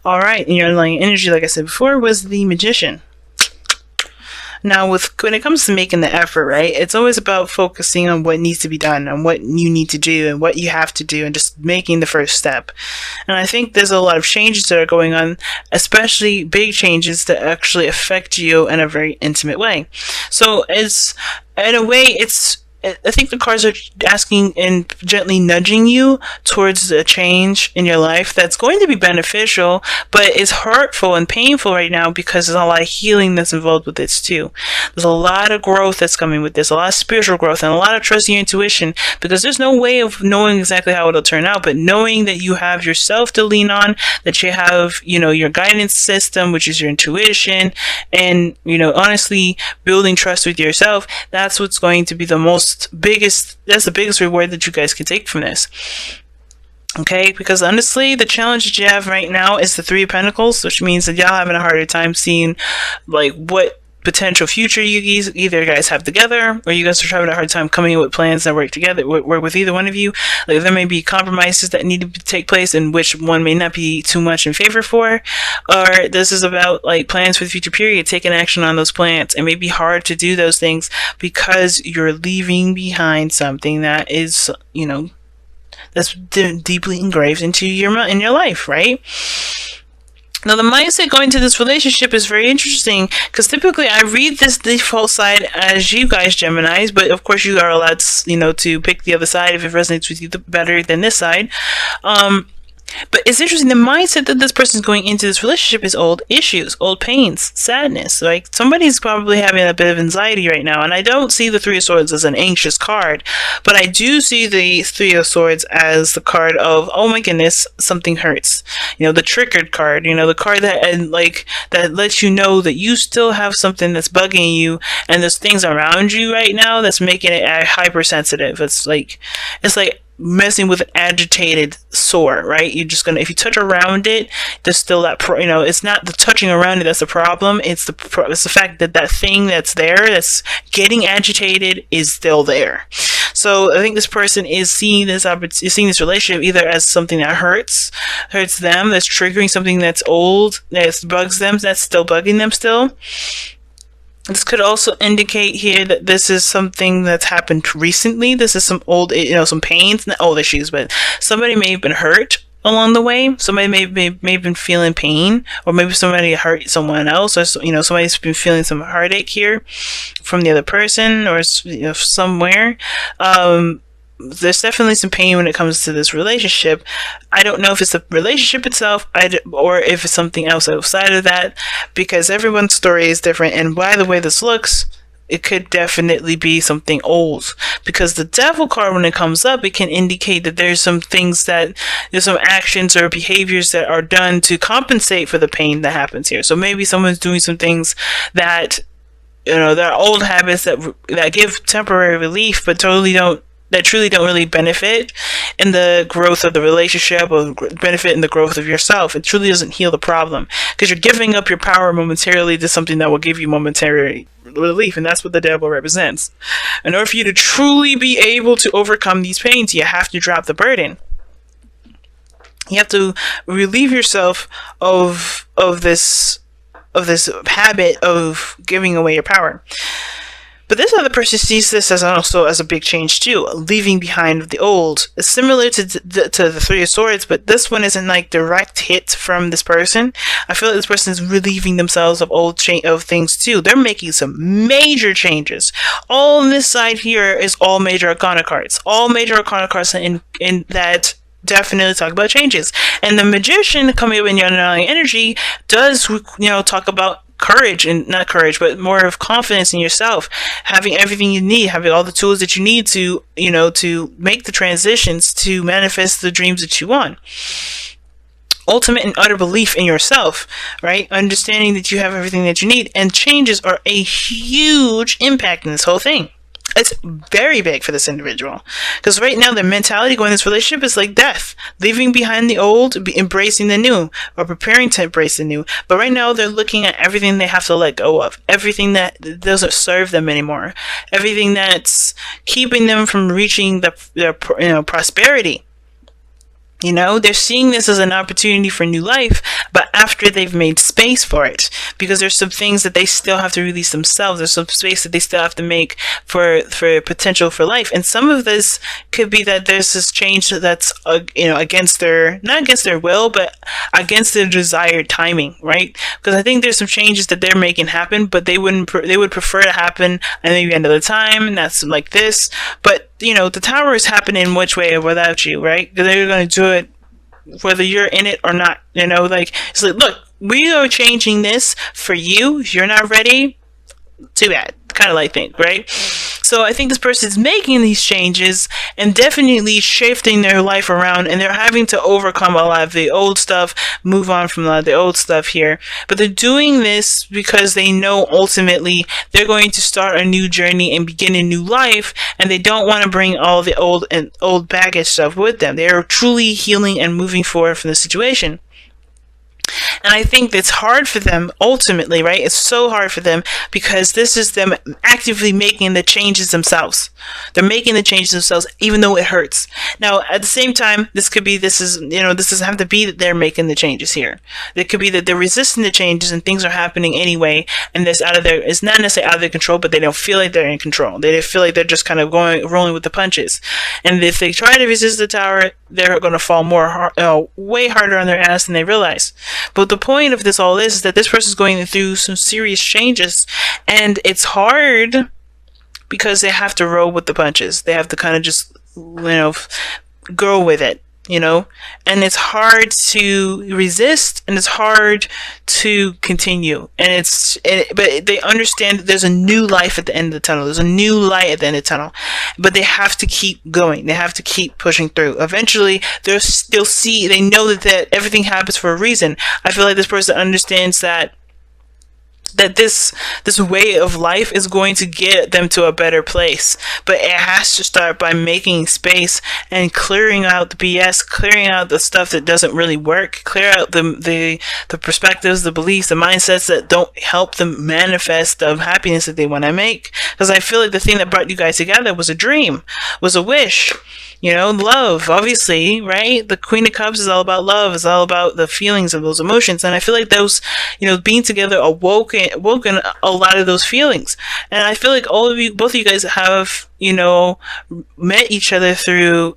All right, and your underlying energy, like I said before, was the Magician. Now, when it comes to making the effort, right, it's always about focusing on what needs to be done and what you need to do and what you have to do and just making the first step. And I think there's a lot of changes that are going on, especially big changes that actually affect you in a very intimate way. So in a way, I think the cards are asking and gently nudging you towards a change in your life that's going to be beneficial, but it's hurtful and painful right now because there's a lot of healing that's involved with this too. There's a lot of growth that's coming with this, a lot of spiritual growth, and a lot of trusting your intuition, because there's no way of knowing exactly how it'll turn out, but knowing that you have yourself to lean on, that you have, your guidance system, which is your intuition, and, honestly building trust with yourself, that's what's going to be that's the biggest reward that you guys can take from this. Okay, because honestly, the challenge that you have right now is the Three of Pentacles, which means that y'all having a harder time seeing what potential future you either guys have together, or you guys are having a hard time coming up with plans that work together, work with either one of you. Like, there may be compromises that need to take place, and which one may not be too much in favor for, or this is about plans for the future period, taking action on those plans. It may be hard to do those things because you're leaving behind something that is, that's deeply engraved into your life, right? Now, the mindset going to this relationship is very interesting, because typically I read this default side as you guys, Geminis, but of course you are allowed, to pick the other side if it resonates with you better than this side. But it's interesting, the mindset that this person is going into this relationship is old issues, old pains, sadness. Like, somebody's probably having a bit of anxiety right now, and I don't see the Three of Swords as an anxious card, but I do see the Three of Swords as the card of, oh my goodness, something hurts. The triggered card, the card that lets you know that you still have something that's bugging you, and there's things around you right now that's making it hypersensitive. It's like messing with an agitated sore, right? You're just gonna, if you touch around it, there's still that it's not the touching around it that's the problem, it's the fact that thing that's there, that's getting agitated, is still there. So I think this person is seeing this relationship either as something that hurts them, that's triggering something that's old, that bugs them, that's still bugging them still. This could also indicate here that this is something that's happened recently. This is some old, some pains, not old issues, but somebody may have been hurt along the way. Somebody may have been feeling pain, or maybe somebody hurt someone else, or somebody's been feeling some heartache here from the other person, or somewhere. There's definitely some pain when it comes to this relationship. I don't know if it's the relationship itself, or if it's something else outside of that, because everyone's story is different. And by the way this looks, it could definitely be something old, because the Devil card, when it comes up, it can indicate that there's some actions or behaviors that are done to compensate for the pain that happens here. So maybe someone's doing some things that, there are old habits that give temporary relief, but truly don't really benefit in the growth of the relationship, or benefit in the growth of yourself. It truly doesn't heal the problem, because you're giving up your power momentarily to something that will give you momentary relief, and that's what the Devil represents. In order for you to truly be able to overcome these pains, you have to drop the burden. You have to relieve yourself of this habit of giving away your power. But this other person sees this as a big change too, leaving behind the old. It's similar to the Three of Swords, but this one isn't direct hit from this person. I feel like this person is relieving themselves of of things too. They're making some major changes. All on this side here is all major arcana cards. All major arcana cards in that definitely talk about changes. And the Magician coming up in your underlying energy does, talk about not courage, but more of confidence in yourself, having everything you need, having all the tools that you need to, to make the transitions to manifest the dreams that you want. Ultimate and utter belief in yourself, right? Understanding that you have everything that you need, and changes are a huge impact in this whole thing. It's very big for this individual, because right now their mentality going in this relationship is like death, leaving behind the old, embracing the new, or preparing to embrace the new. But right now they're looking at everything they have to let go of, everything that doesn't serve them anymore, everything that's keeping them from reaching their prosperity. They're seeing this as an opportunity for new life, but after they've made space for it, because there's some things that they still have to release themselves. There's some space that they still have to make for potential for life. And some of this could be that there's this change that's against their, not against their will, but against their desired timing, right? Because I think there's some changes that they're making happen, but they would prefer to happen at maybe another time, and that's like this. But the Tower is happening which way or without you, right? Because they're going to do it whether you're in it or not. It's like, look, we are changing this for you. If you're not ready, too bad, kind of like thing, right? So I think this person is making these changes and definitely shifting their life around, and they're having to overcome a lot of the old stuff, move on from a lot of the old stuff here. But they're doing this because they know ultimately they're going to start a new journey and begin a new life, and they don't want to bring all the old baggage stuff with them. They are truly healing and moving forward from the situation. And I think it's hard for them ultimately, right? It's so hard for them because this is them actively making the changes themselves. They're making the changes themselves, even though it hurts. Now, at the same time, this doesn't have to be that they're making the changes here. It could be that they're resisting the changes and things are happening anyway, and it's not necessarily out of their control, but they don't feel like they're in control. They feel like they're just kind of rolling with the punches. And if they try to resist the Tower, they're going to fall way harder on their ass than they realize. But the point of all this is that this person is going through some serious changes, and it's hard because they have to roll with the punches. They have to kind of just, go with it, and it's hard to resist, and it's hard to continue. But they understand that there's a new life at the end of the tunnel. There's a new light at the end of the tunnel, but they have to keep going. They have to keep pushing through. Eventually, they know that everything happens for a reason. I feel like this person understands that this way of life is going to get them to a better place, but it has to start by making space and clearing out the BS, clearing out the stuff that doesn't really work, clear out the perspectives, the beliefs, the mindsets that don't help them manifest the happiness that they want to make. Because I feel like the thing that brought you guys together was a dream, was a wish. Love, obviously, right? The Queen of Cups is all about love. It's all about the feelings of those emotions. And I feel like those, being together awoken a lot of those feelings. And I feel like both of you guys have, met each other through,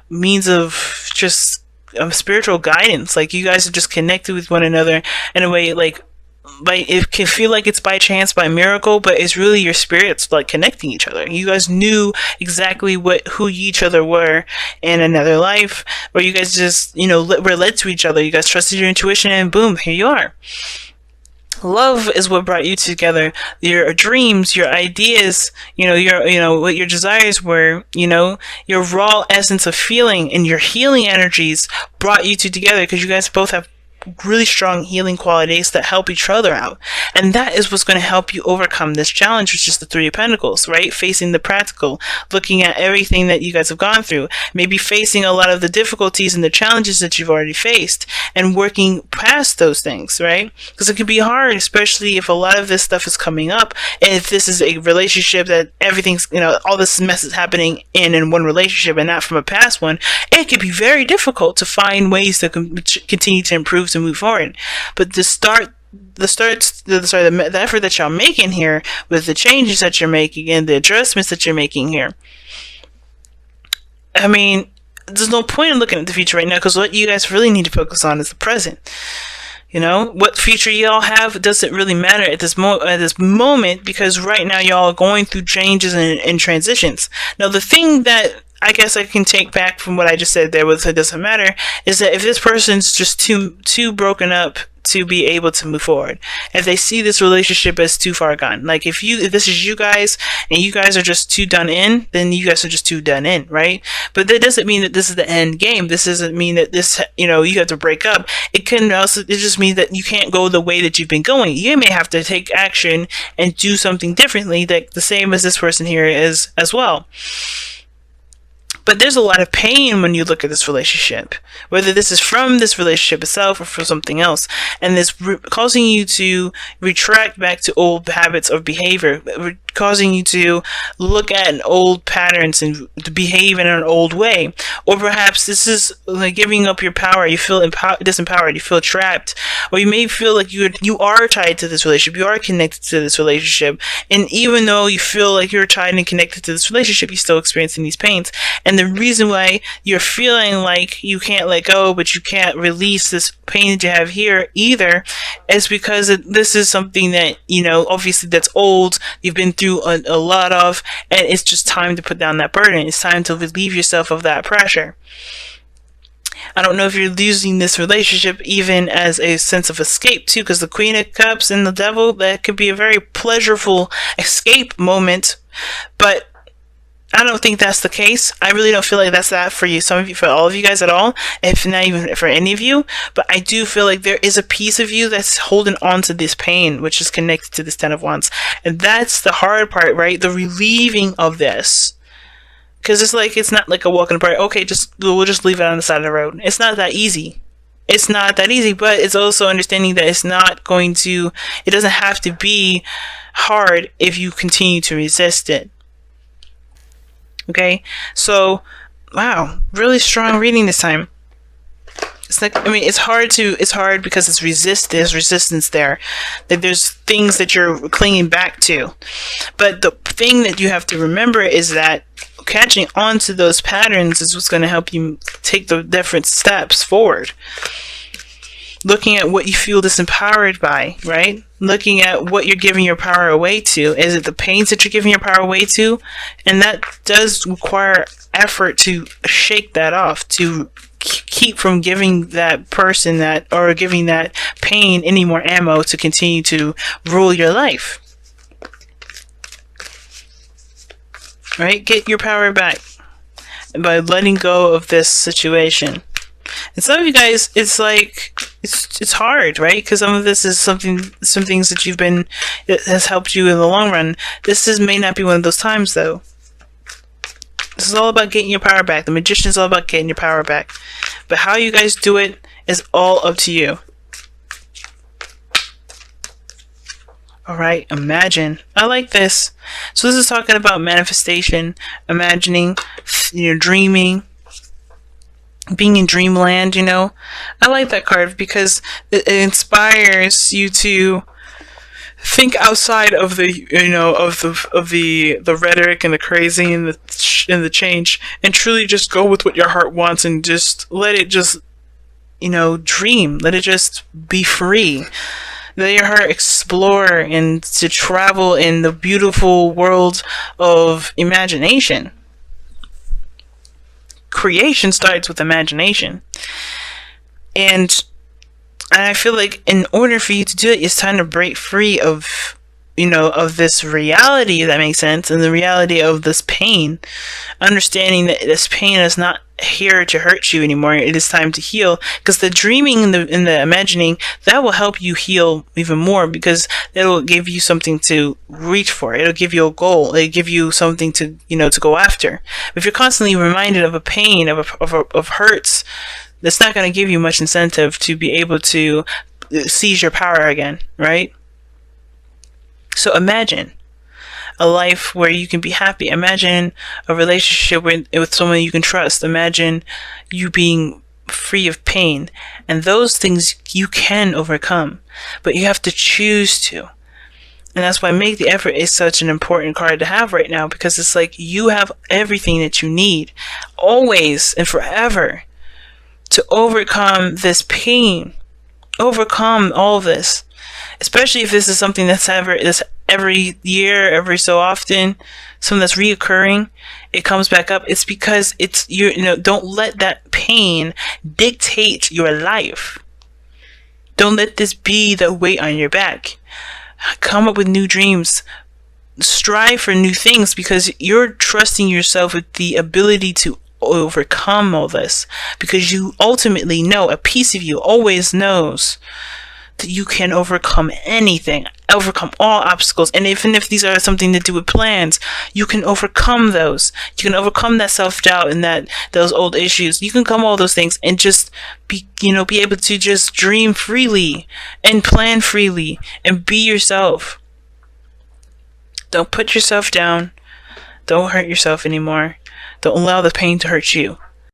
means of just spiritual guidance. Like, you guys have just connected with one another in a way, like it can feel like it's by chance, by miracle, but it's really your spirits like connecting each other. You guys knew exactly who each other were in another life, where you guys just were led to each other. You guys trusted your intuition, and boom, here you are. Love is what brought you together. Your dreams, your ideas, what your desires were, your raw essence of feeling and your healing energies brought you two together, because you guys both have really strong healing qualities that help each other out. And that is what's going to help you overcome this challenge, which is the Three of Pentacles, right? Facing the practical, looking at everything that you guys have gone through, maybe facing a lot of the difficulties and the challenges that you've already faced, and working past those things, right? Because it can be hard, especially if a lot of this stuff is coming up, and if this is a relationship that everything's, all this mess is happening in one relationship and not from a past one. It can be very difficult to find ways to continue to improve, to move forward. But the effort that y'all making here, with the changes that you're making and the adjustments that you're making here, I mean, there's no point in looking at the future right now, because what you guys really need to focus on is the present. What future y'all have doesn't really matter at this moment, because right now y'all are going through changes and transitions. Now, the thing that I guess I can take back from what I just said there with it doesn't matter is that if this person's just too broken up to be able to move forward, if they see this relationship as too far gone, like if this is you guys and you guys are just too done in, then you guys are just too done in, right? But that doesn't mean that this is the end game. This doesn't mean that this, you have to break up. It just means that you can't go the way that you've been going. You may have to take action and do something differently, that the same as this person here is as well. But there's a lot of pain when you look at this relationship, whether this is from this relationship itself or from something else, and this causing you to retract back to old habits of behavior, causing you to look at old patterns and to behave in an old way. Or perhaps this is like giving up your power. You feel disempowered, you feel trapped, or you may feel like you are tied to this relationship, you are connected to this relationship, and even though you feel like you're tied and connected to this relationship, you're still experiencing these pains. And the reason why you're feeling like you can't let go, but you can't release this pain that you have here either, is because this is something that, obviously that's old, you've been through a lot of, and it's just time to put down that burden. It's time to relieve yourself of that pressure. I don't know if you're using this relationship even as a sense of escape too, because the Queen of Cups and the Devil, that could be a very pleasurable escape moment, but I don't think that's the case. I really don't feel like that's that for you. Some of you, for all of you guys at all, if not even for any of you. But I do feel like there is a piece of you that's holding on to this pain, which is connected to this Ten of Wands. And that's the hard part, right? The relieving of this. Because it's not like a walk in the park. Okay, we'll just leave it on the side of the road. It's not that easy. It's not that easy, but it's also understanding that it doesn't have to be hard if you continue to resist it. Okay, so wow, really strong reading this time. It's it's hard because there's resistance there. That there's things that you're clinging back to. But the thing that you have to remember is that catching on to those patterns is what's going to help you take the different steps forward. Looking at what you feel disempowered by, right? Looking at what you're giving your power away to. Is it the pains that you're giving your power away to? And that does require effort to shake that off, to keep from giving that person or giving that pain any more ammo to continue to rule your life. Right? Get your power back by letting go of this situation. And some of you guys, it's hard, right? Because some of this is some things that that has helped you in the long run. This may not be one of those times, though. This is all about getting your power back. The Magician is all about getting your power back. But how you guys do it is all up to you. Alright, imagine. I like this. So this is talking about manifestation, imagining, dreaming, being in dreamland, I like that card because it inspires you to think outside of the the rhetoric and the crazy and the change, and truly just go with what your heart wants and just let it just dream. Let it just be free. Let your heart explore and to travel in the beautiful world of imagination. Creation starts with imagination. And I feel like in order for you to do it, it's time to break free of this reality, if that makes sense, and the reality of this pain. Understanding that this pain is not here to hurt you anymore. It is time to heal, because the dreaming and the imagining, that will help you heal even more, because it'll give you something to reach for. It'll give you a goal. It'll give you something to to go after. If you're constantly reminded of a pain, of hurts, that's not going to give you much incentive to be able to seize your power again, right? So imagine a life where you can be happy. Imagine a relationship with someone you can trust. Imagine you being free of pain. And those things you can overcome, but you have to choose to. And that's why Make the Effort is such an important card to have right now, because it's like you have everything that you need, always and forever, to overcome this pain, overcome all this. Especially if this is something that's every year, every so often, something that's reoccurring, it comes back up. It's because don't let that pain dictate your life. Don't let this be the weight on your back. Come up with new dreams. Strive for new things, because you're trusting yourself with the ability to overcome all this, because you ultimately know, a piece of you always knows that you can overcome anything, overcome all obstacles. And even if these are something to do with plans, you can overcome those. You can overcome that self-doubt and those old issues. You can come all those things and just be able to just dream freely and plan freely and be yourself. Don't put yourself down. Don't hurt yourself anymore. Don't allow the pain to hurt you.